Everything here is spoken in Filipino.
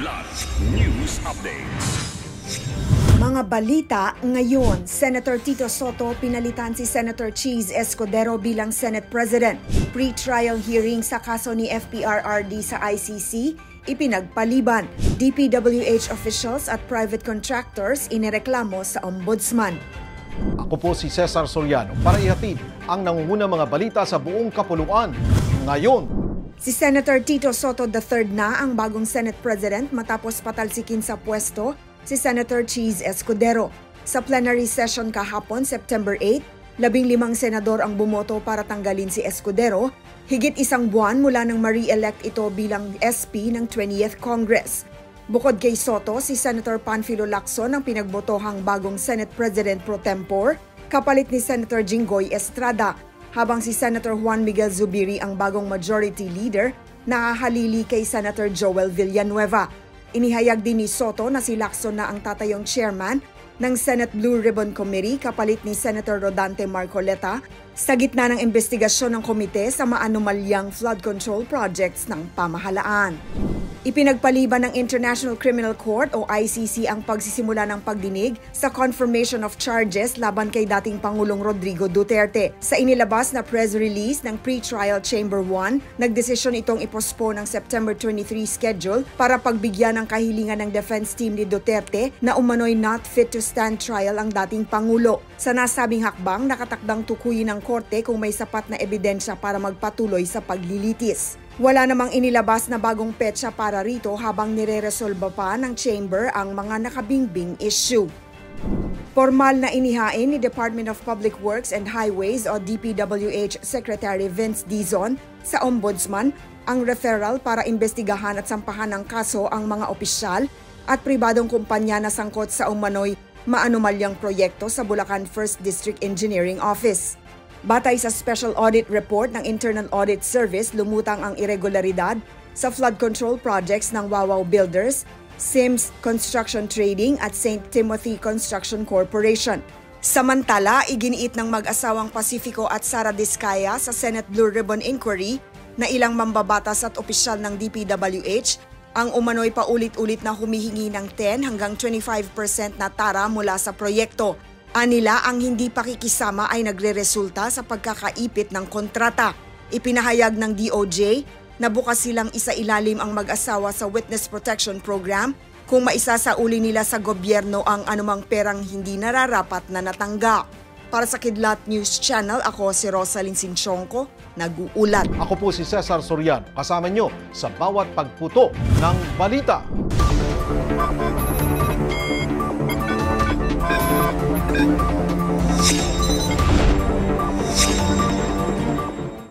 Kidlat News Updates. Mga balita ngayon, Senator Tito Soto pinalitan si Senator Cheese Escudero bilang Senate President. Pre-trial hearing sa kaso ni FPRRD sa ICC, ipinagpaliban. DPWH officials at private contractors inireklamo sa Ombudsman. Ako po si Cesar Soriano para ihatid ang nangungunang mga balita sa buong kapuluan ngayon. Si Senator Tito Soto III na ang bagong Senate President matapos patalsikin sa pwesto si Senator Cheese Escudero. Sa plenary session kahapon, September 8, 15 senador ang bumoto para tanggalin si Escudero, higit isang buwan mula nang ma-re-elect ito bilang SP ng 20th Congress. Bukod kay Soto, si Senator Panfilo Lacson ang pinagbotohang bagong Senate President pro tempore, kapalit ni Senator Jinggoy Estrada, habang si Senator Juan Miguel Zubiri ang bagong Majority Leader, nakahalili kay Senator Joel Villanueva. Inihayag din ni Soto na si Lacson na ang tatayong chairman ng Senate Blue Ribbon Committee kapalit ni Senator Rodante Marcoleta sa gitna ng investigasyon ng komite sa maanumalyang flood control projects ng pamahalaan. Ipinagpaliban ng International Criminal Court o ICC ang pagsisimula ng pagdinig sa confirmation of charges laban kay dating Pangulong Rodrigo Duterte. Sa inilabas na press release ng Pre-Trial Chamber 1, nagdesisyon itong ipostpone ang September 23 schedule para pagbigyan ng kahilingan ng defense team ni Duterte na umano'y not fit to stand trial ang dating Pangulo. Sa nasabing hakbang, nakatakdang tukuyin ng korte kung may sapat na ebidensya para magpatuloy sa paglilitis. Wala namang inilabas na bagong petsa para rito habang nire-resolba pa ng chamber ang mga nakabingbing issue. Formal na inihain ni Department of Public Works and Highways o DPWH Secretary Vince Dizon sa Ombudsman ang referral para imbestigahan at sampahan ng kaso ang mga opisyal at pribadong kumpanya na sangkot sa umano'y maanumalyang proyekto sa Bulacan 1st District Engineering Office. Batay sa Special Audit Report ng Internal Audit Service, lumutang ang irregularidad sa flood control projects ng Wawaw Builders, Sims Construction Trading at St. Timothy Construction Corporation. Samantala, iginiit ng mag-asawang Pacifico at Sara Diskaya sa Senate Blue Ribbon Inquiry na ilang mambabatas at opisyal ng DPWH ang umano'y paulit-ulit na humihingi ng 10 hanggang 25% na tara mula sa proyekto. Anila ang hindi pakikisama ay nagreresulta sa pagkakaipit ng kontrata. Ipinahayag ng DOJ na bukas silang isailalim ang mag-asawa sa Witness Protection Program kung maisasauli nila sa gobyerno ang anumang perang hindi nararapat na natanggap. Para sa Kidlat News Channel, ako si Rosalyn Sinchonko, nag-uulat. Ako po si Cesar Soriano, kasama nyo sa bawat pagputo ng balita.